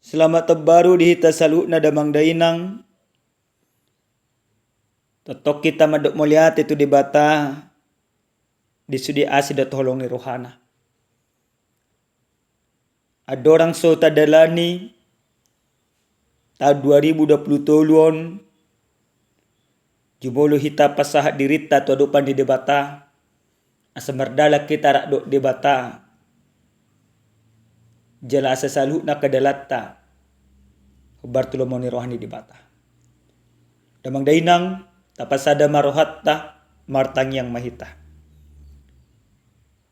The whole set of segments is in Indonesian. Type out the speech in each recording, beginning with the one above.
Selamat terbaru di hita salut na damang dainang. Totok kita madok muliat itu di bata. Di sudi asi da tolong ni rohana. Adorang so tadalani. Tahun 2023. Jubolo hita pasahat dirita tu adupan di debata. Asa merdala kita rak dok debata. Jala asa salut na kadalatta. Hubar tulo mo ni rohani debata. Damang dainang tapasada marohatta martang yang mahita.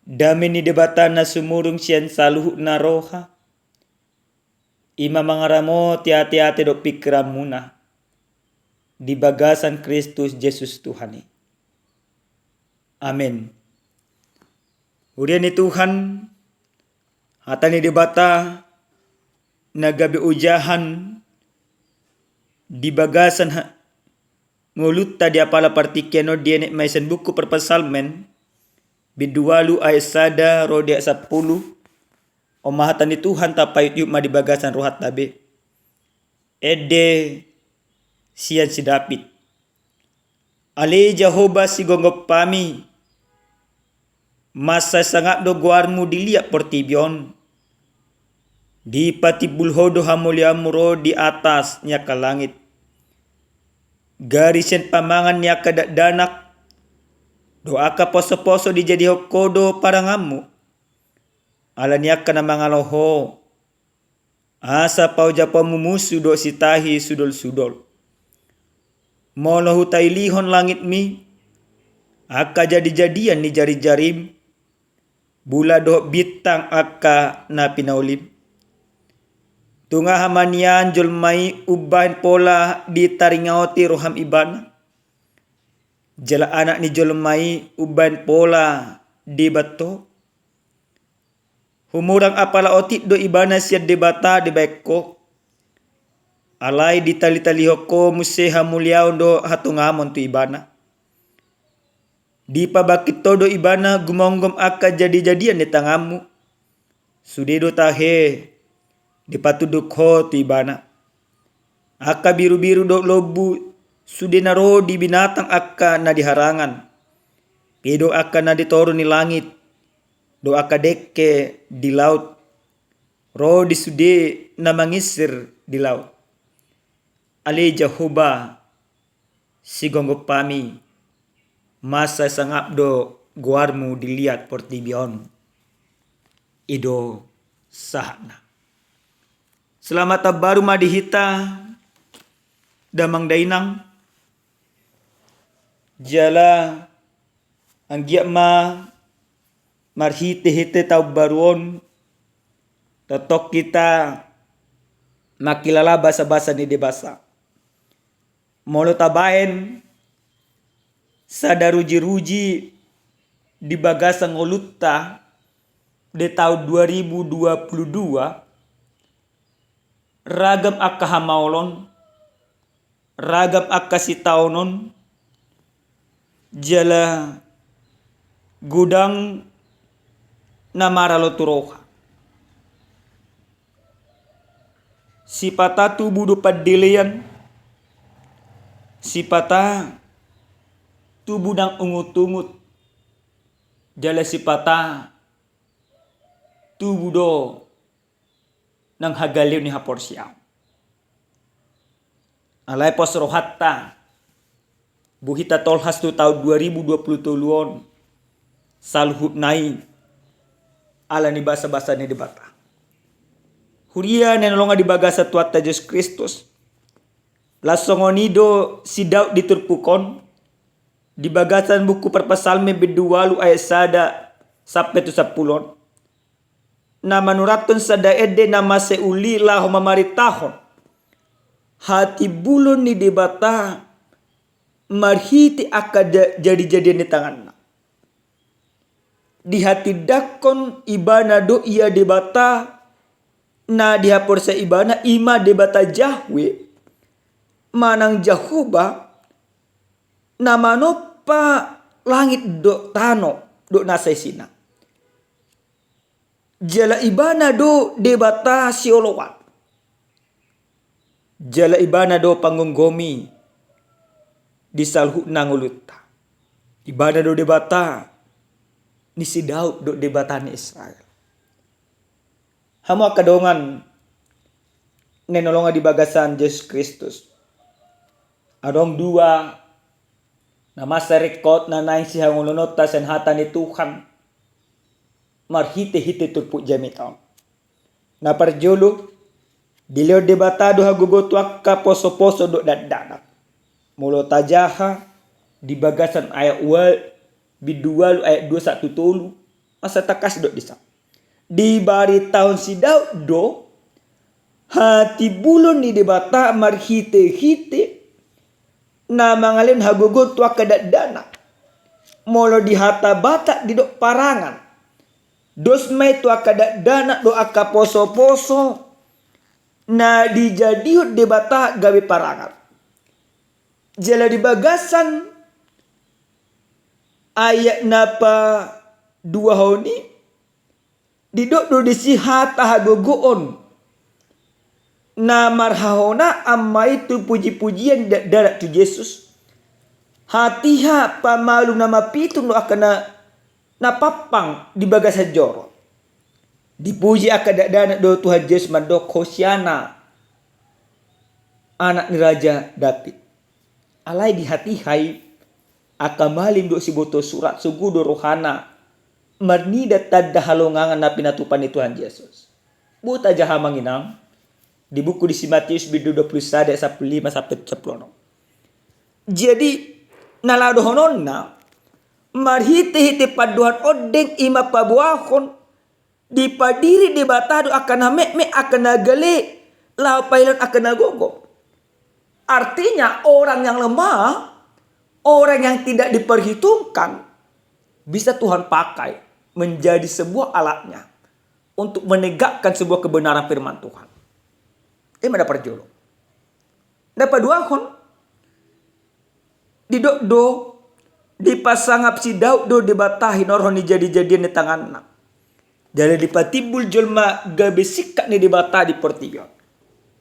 Dami ni debata na sumurung siyan saluh na roha. Ima mangaramo tiati-ati do pikiran muna. Di bagasan Kristus Yesus Tuhani. Amin. Urian ni Tuhan. Hata ni debata. Nagabi ujahan. Di bagasan ngulutta di apala partikiano dienek maisan buku perpasalmen. Bidualu ayat sada rodi ayat 10. Omahatan ni Tuhan tapayut yuk ma di bagasan rohat tabe. Ede siyan si David. Ale Jehovah si gonggop pami. Masa sangat do guarmu dilihat portibion. Di patibul hodo hamuliamuro di atasnya ke langit. Garisen pamangan niya kadadanak. Doa ka poso-poso di jadi hokodo parangamu. Ala niya ka na mga loho. Asa pau japa mumusu do sitahi sudol-sudol. Molo hutai lihon langit mi. Aka jadi-jadian ni jari-jarim. Bula do bitang aka na pinaulim. Tunga hamanian julmai ubahin pola di taringauti roham ibana. Jala anak ni julmai ubahin pola di bato. Humurang apala otit do ibana siya debata di beko. Alay di tali-tali hoko museha muliaw do hatungamon tu ibana. Di pabakit todo ibana gumonggom aka jadi-jadian di tangamu. Sudedo tahe. Di patuduk ho tu ibana. Aka biru-biru do lobu. Sude naro di binatang aka na diharangan. Pedo aka na ditoro ni langit. Do aka deke di laut. Ro di sude na mangisir di laut. Ale Jehovah si gonggop pami. Masa sangap do guarmu dilihat portibion. Ido sahna. Selamat baru madihita. Damang dainang. Jala ang ma marhite-hite tau baruon. Totok kita makilala basa-basa ni debasa. Molo tabaen sa daruji-ruji di bagasang olutta de tahun 2022 ragam akka hamaolon ragam akka sitaunon jala gudang na maralo turoha. Sipata tubuh do padilian. Sipata tubuh nang ungut-ungut. Jala sipata tubuh do nang hagaliw ni haporsiaw. Alay pos rohatta. Buhita tolhas tu tahun 2023. Salhut nai. Ala ni basa-basa ni debata. Huria nenolonga di bagasa tuata Yesus Kristus. Lasongonido si Daud diturpukon. Di bagasan buku perpasalme bidualu ayat sada sampai tu 10. Na manuraton sa daede na maseuli laho mamaritahon. Hati bulon ni debata. Marhiti akada jadi-jadian di tangan. Di hati dakon ibana do iya debata. Na dihapor sa ibana ima debata Jahwe. Manang Jehovah. Na manopa langit do tano do nasay sina. Jala ibana do debata siolowat. Jala ibana do panggunggomi di salhu nanguluta. Ibana do debata ni si Daud do debata ni Israel. Hamo kadongan nenolonga di bagasan Yesus Kristus. Adong dua na masa rekod na naing si hangulunota sen hata ni Tuhan. Marhite-hite turpu jamitaon. Na parjolo dileo debatado hagugoto akka poso-poso do daddanak. Mulo tajaha di bagasan ayat bidual ayat 2:1 masa takas do disa. Di bari tahun si Daud do hati bulon ni debata marhite-hite na mangalin hagugoto akka daddanak. Mulo di hata bata di do parangan. Dos may tu akka daddanak do akka poso-poso na dijadiut debata gawe parangan. Jala di bagasan ayat napa 2 honi didok do disihata hagogoon na marhahona amma itu puji-pujian darat tu Yesus. Hatiha pamalu nama pitung do akana napapang di bagasan joro. Dipuji akan dana do Tuhan Yesus mandok Hosiana anak ni Raja David. Alai di hati hai akamalim do siboto surat sugudo rohana marnida tadda halongangan na pinatupan ni Tuhan Yesus. Buta jaha manginang di buku di Matius 21 ayat 15 sampai 10. Jadi nalado hononna marhite-hite paduan odeng ima pabuahon di padiri debatado akan me akan nagale lau pailan akan nagogo. Artinya orang yang lemah, orang yang tidak diperhitungkan bisa Tuhan pakai menjadi sebuah alatnya untuk menegakkan sebuah kebenaran firman Tuhan. Ini ada perjolo. Dapat dua kon di do dipasangap si Daud do dibatahin orang ni jadi-jadian di tangan. Jadi dipatibul jelma gabesikat ni dibata di portigon.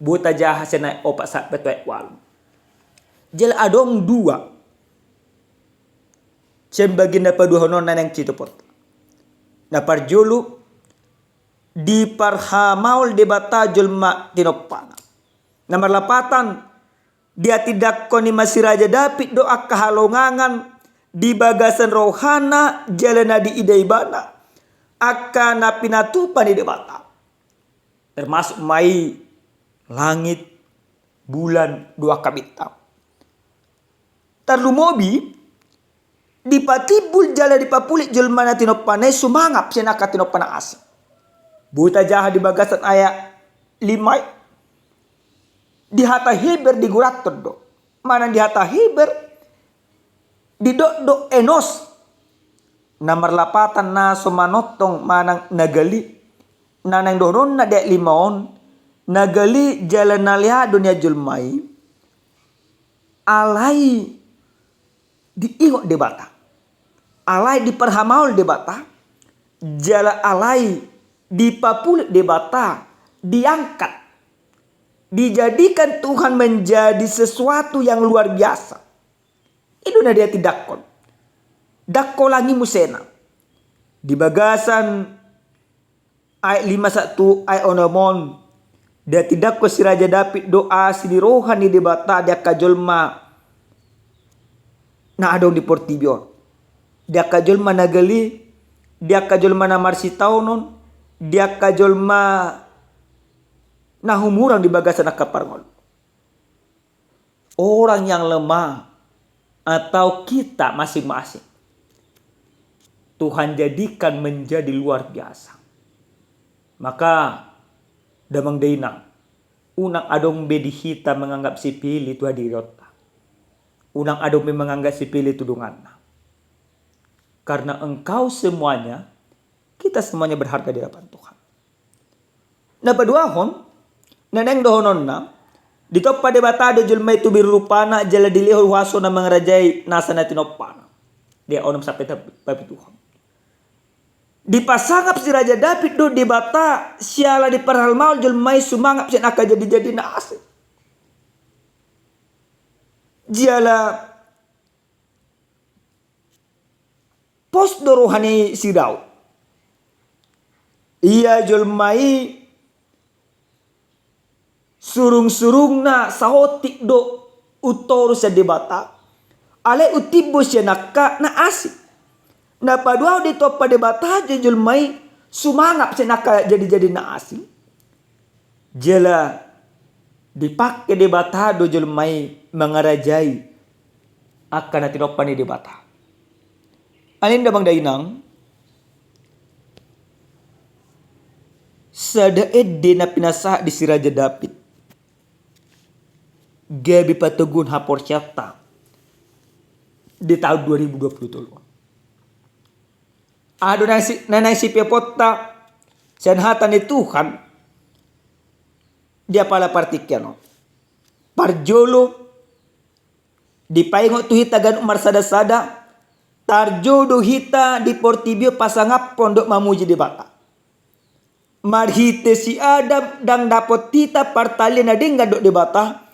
Buta jaha senai opak sak petuai wal. Jel adong dua. Sem baginda padu hononan yang cito pot. Na parjulu di parhamaul debata jelma tinopana. Nomor lapatan dia tidak koni masih Raja David doa kehalongangan di bagasan rohana jalana di idaibana akan napinatupan di debata. Termasuk mai langit, bulan, dua kabitang. Tarlumobi dipatibul jala dipapulik jelmana tinopana sumangap senaka tinopana asa. Buta jaha di bagasan ayat 5 di hata Heber di guraton do. Mana di hata Heber di do enos. Nomor lapatan na sumanotong manang nagali. Nanang doron na dek limaon. Nagali jalan nalia dunia julmai. Alai di ingot debata. Alai di perhamaul debata. Jala alai di papulik debata. Diangkat. Dijadikan Tuhan menjadi sesuatu yang luar biasa. Itu na dia tidak kon. Dakko langi musena. Di bagasan ayat 51 ayat onomon. Dia tidak ko si Raja David doa si rohani debata dia kajolma. Na adong di portibion. Dia kajolma nagali. Dia kajolma na marsitaunon. Dia kajolma na humurang di bagasan akaparngol. Orang yang lemah atau kita masing-masing Tuhan jadikan menjadi luar biasa. Maka damang dainang unang adong bedi hita menganggap si pilih tu hadirota. Unang adong menganggap si pilih tudungan. Karena engkau semuanya, kita semuanya berharga di hadapan Tuhan. Nah paduahon neneng dohonon na dito pa debata do julmay tu birupana jala diliho waso na mangrajay nasa na tinopana. Dia onom sampai tapi Tuhan. Dipasangap si Raja David do debata siala di parhalmaul julmay sumangap siya naka jadi na asik. Jala pos rohani si Daud. Ia jolmai surung-surung na sahotik do utoro sa debata. Ale utibo siya naka na asik. Na padua di topa debata aja jolmai sumangap siya naka jadi-jadi na asik. Jala dipakai debata do jolmai mengarajai akan na tinopa ni debata. Alin damang dainang sa daed na pinasa di si Raja David. Gabi patugun hapor syata di tahun 2023. Ado nanay si Pepota sanhatan ni Tuhan dia pala partikyano. Parjolo di paingo tu hitagan umar sada-sada tarjodo hita di portibio pasangap pondok mamuji di bata. Marhite si Adam dang dapot tita partali na dingga dok di bata.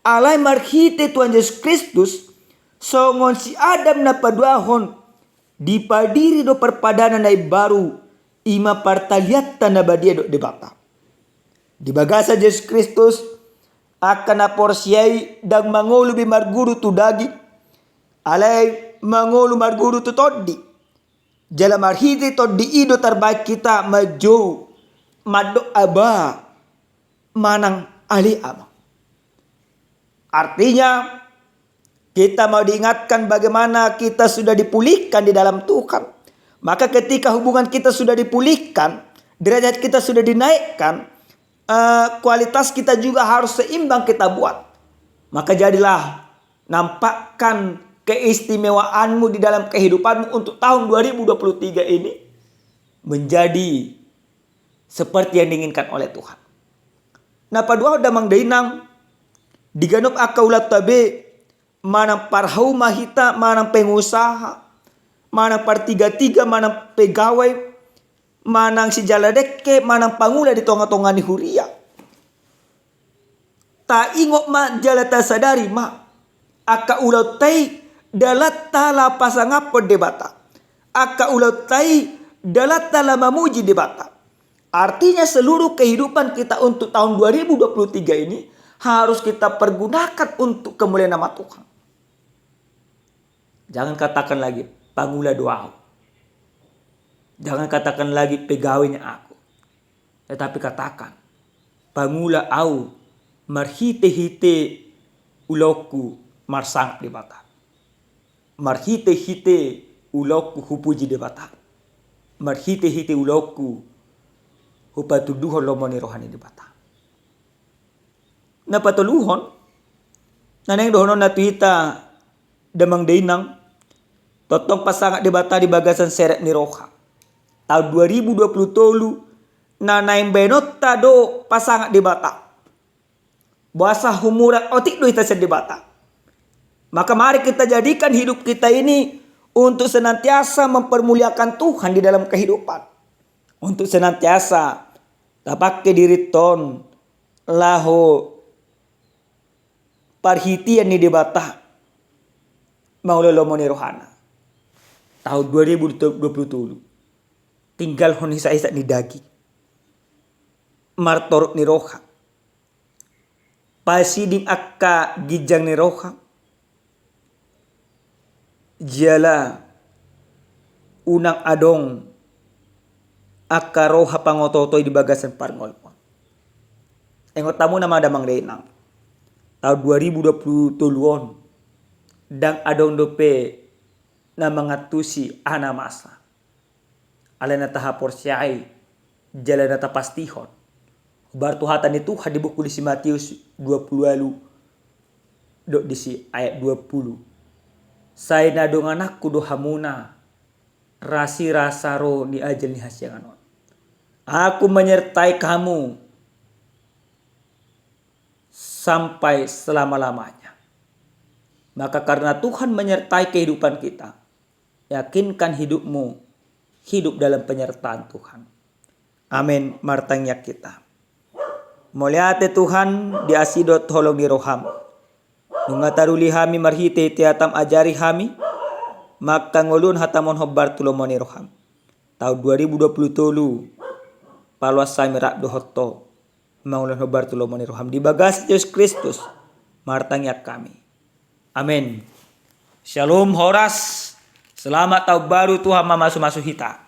Alai marhite Tuhan Yesus Kristus songon si Adam na paduahon di padiri do perpadanan na baru ima partaliata na badia dok di bata. Di bagasa Yesus Kristus akan aporsiai dang mangolu bi marguru tu dagi. Alai mangolu marguru tu toddi. Jala marhite toddi ido terbaik kita majo mado aba manang ali ama. Artinya kita mau diingatkan bagaimana kita sudah dipulihkan di dalam Tuhan. Maka ketika hubungan kita sudah dipulihkan, derajat kita sudah dinaikkan, kualitas kita juga harus seimbang kita buat. Maka jadilah nampakkan keistimewaanmu di dalam kehidupanmu untuk tahun 2023 ini menjadi seperti yang diinginkan oleh Tuhan. Nah padua damang dainang diganop akaulat tabe manang parhau mahita, manang pengusaha, manang partiga-tiga, manang pegawai, manang si jaladeke, manang pangula di tonga-tonga ni huria. Ta ingok ma jalata sadari ma aka ulau tai dalat tala pasangap debata. Aka ulau tai dalat tala mamuji debata. Artinya seluruh kehidupan kita untuk tahun 2023 ini harus kita pergunakan untuk kemuliaan nama Tuhan. Jangan katakan lagi pangula doa. Jangan katakan lagi pegawainya aku. Tetapi katakan pangula au marhite-hite uloku marsang di bata. Marhite-hite uloku hupuji di bata. Marhite-hite uloku hupatuduhon lomoni rohani di bata. Napatuluhon naneng dohonon natuhita damang dainang totong pasangat di bata di bagasan seret ni roha. Tahun 2020 nanaing benota do pasangat di bata. Bahasa humurat otik do ita di bata. Maka mari kita jadikan hidup kita ini untuk senantiasa mempermuliakan Tuhan di dalam kehidupan. Untuk senantiasa tapake diri ton laho parhitian ni di bata. Maulolomoni rohana. Tahun 2020 tinggal hon hisa-hisa ni dagi. Martorok ni roha. Pasiding akka gijang ni roha. Jala unang adong akka roha pangototoy di bagasan parngolpon. Engot tamu nama damang renang. Tahun 2020 dang adong dope na mangatusi ana masa. Ala na tahapor siya'y jala na tapastihon. Bartuhatan itu di buku di si Matius 20 do di si ayat 20. Say na dong anakku do hamuna rasi rasaro ni ajal ni hasyanganon. Aku menyertai kamu sampai selama-lamanya. Maka karena Tuhan menyertai kehidupan kita, yakinkan hidupmu hidup dalam penyertaan Tuhan. Amin. Martangnya kita. Muliate Tuhan di asidot holong di roham. Nunga taruli hami marhite tiatam ajari hami maka ngolun hatamon hobbar tulomoni roham. Tahun 2023 paluas sami rakdo hotto mangulun hobbar tulomoni roham di bagas Yesus Kristus martangiak kami. Amin. Shalom Horas. Selamat tahun baru Tuhan mamasu-masu hita.